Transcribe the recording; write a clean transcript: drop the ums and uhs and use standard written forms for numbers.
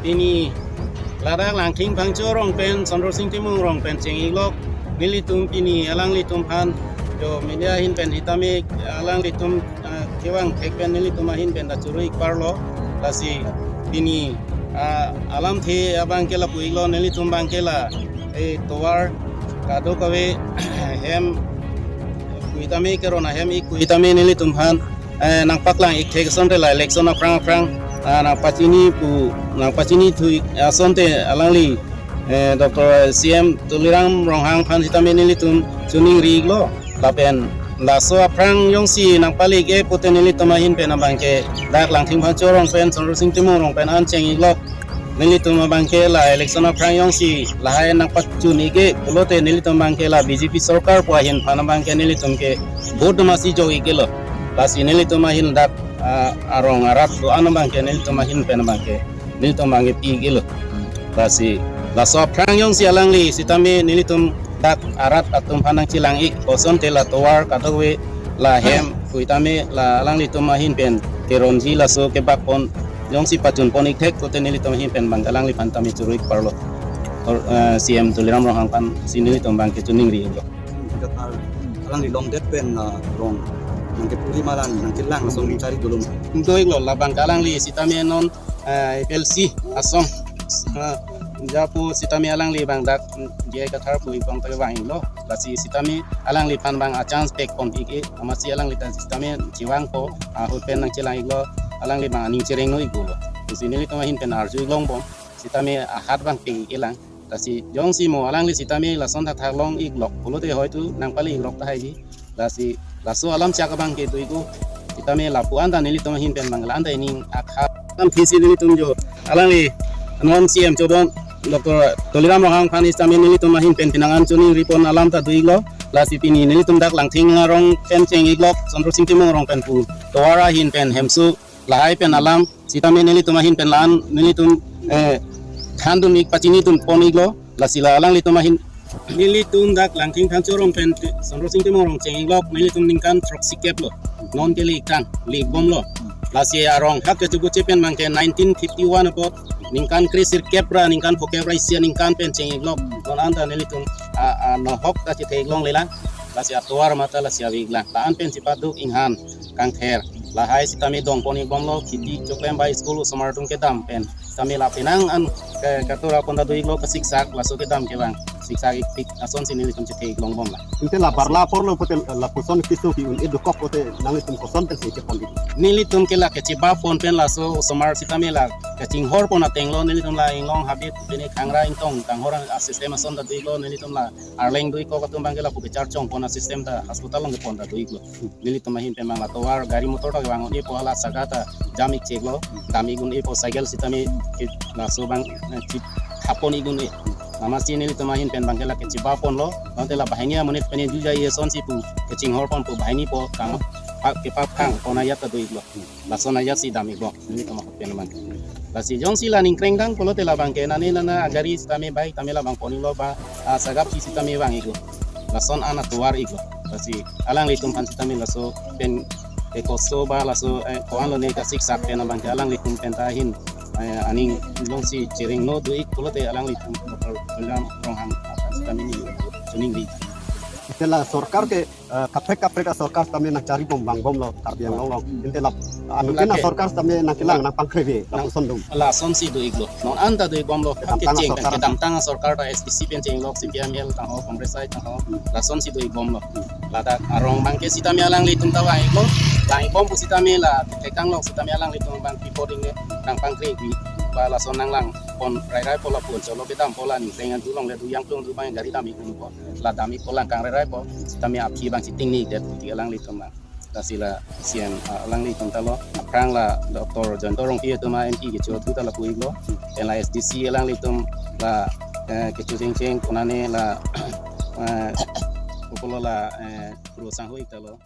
ini ladak langking bangco rong pen sondro sing timung rong pen ceng iglok militum ini alang litum han jo media hin pen hitame alang litum kewang tek pen militum hin pen da curui parlo lasi ini alam the abang kela puiglo nilitum bangkela towar kado kawe hem kuitame kerona hem kuitame nilitum han nang paklang ik tek sonte la election prang nang pacini tu asonte alangli Dr. CM Tulirang Ronghang Pan Hitame nilitum tuning riglo lapen laso aprang yongsi nang palik puten nilitum mahin pen abangke dak langting pancorong pen sonro sing timung rong pen anceng iglok nilitum abangke la election aprang yongsi lahai nang pacuni ke pulote nilitum bangke la BJP sarkar puahin panabangke nilitum ke board masi jogi kelo lasi nilitum mahin dak arong arat do anabangke nilitum mahin pen abangke nilitum bangke pi kelo lasi laso aprang yongsi alangli sitame nilitum dak arat atum panang cilang ik koson tela towar katawe la hem kuitame la lang litum mahin pen keronji laso kebak pon yongsi pacun ponik tek kote nilitum mahin pen banggalang li pantami curuik parlo CM Tuliram Rohang pan sini litum bang kecuning ri lo alang li long det pen rong nang ke puri malan nang cilang langsung cari dulu untuk lo la banggalang li sitame non PLC asong japu sitami alang li bang dak dia kathar pui pang te wang lo lasi sitami alang li pan bang achans pek pon ike amasi alang li tan sitami jiwang po hopen nang celang iglo alang li bang aning cereng no igulo sini li tomahin pen arju iglong pon sitami hat bang pe ilang lasi jong si mo alang li sitami la son thak long iglok pulote hoitu nang pali iglok ta haji lasi laso alam chaka bang ke tu igu sitami lapuan tan li tomahin pen bang landa ini akha tam phisi li tum jo alang li non CM Jodon Dr. Tuliram Rohang Pan Istami nilitum mahin pen pinangan cuning ripon alam ta duiglo lasi pini nilitum dak langting rong pen ceng iglok sondro sing timung rong pen pu towara hin pen hemsu lahai pen alam sitami nilitum mahin pen lan nilitum thandum ik pacini tum pon iglo lasi la alang litum mahin nilitum dak langting thancho rong pen sondro sing timung rong ceng iglok nilitum ningkan trok sikep lo non keli ikan li bom lo lasi arong hak ke tubu cepen mangke 1951 apot ningkan krisir kepra ningkan pokebra isia ningkan penceng iglok non anda nelitum no hok ta ci teglong lela lasi atuar mata lasi awigla taan pen cipadu inghan kang ther lahai sitami dong poni bomlo kiti choklem bai skulu samartung ke dam pen sami la pinang an katura ponda do iglok siksak laso ke dam ke bang siksak ik ason sini litum ci teglong bom la inte la barla por lo potel la puson kiso ki un edu kop pote nangitum koson tel ke pon nilitum ke la ke ci ba pon pen laso samar sitami la kacing hor pona tenglo nilitum la inglong habit bini kangra intong tang horan sistem son da duiglo nilitum la arleng dui ko katum bangela pu bicar chong pona sistem da hospital ng pon da duiglo nilitum mahin pemang la towar gari motor da wangon e po ala sagata jamik cheglo dami gun e po cycle sitami la so bang chip hapon igun e namasi nilitum mahin pen bangela ke chiba pon lo bangela bahengia menit peni juja ye son sipu kacing hor pon pu bahini po kang ke papang pona yata duiglo la sona yasi dami bo nilitum pen man lasi jong sila ningkreng dang polo tela bangke nani nana agari sitame bai tamela bang poni lo ba sagap si sitame bang igo lason ana tuar igo lasi alang litum pan sitame laso pen ekoso ba laso ko an lo ne ka siksak pen bangke alang litum pentahin aning jong si cering no duik polo te alang litum program ronghang sitame ni tuning di Itela sorkar ke kapre sorkar tambe nak cari bom bang bom lo tarbiang long intela anu kena sorkar tambe nak kilang nak pangkreve nak sondum la son si do iglo non anta do bom lo ke ceng ke dam tanga sorkar ta SDC pen ceng lo CPML tang ho kongresai tang ho la son si do bom lo la da arong bangke sitame alang litum tawa iglo lang bom pu sitame la tekang lo sitame alang litum bang reporting ne tang pangkreve ba la son nang lang pon rai pola pun jolo kita pola ni dengan dulong le du yang tung du bang gari dami kun po la dami pola kang rai po tami api bang siting ni det tiga lang litum bang tasila sian lang litum talo aprang la Dr. Jantorong pie tu ma MP ke chu tu tala pui lo en la SDC lang litum la ke chu ceng ceng kunane la pola la pro sang hoi talo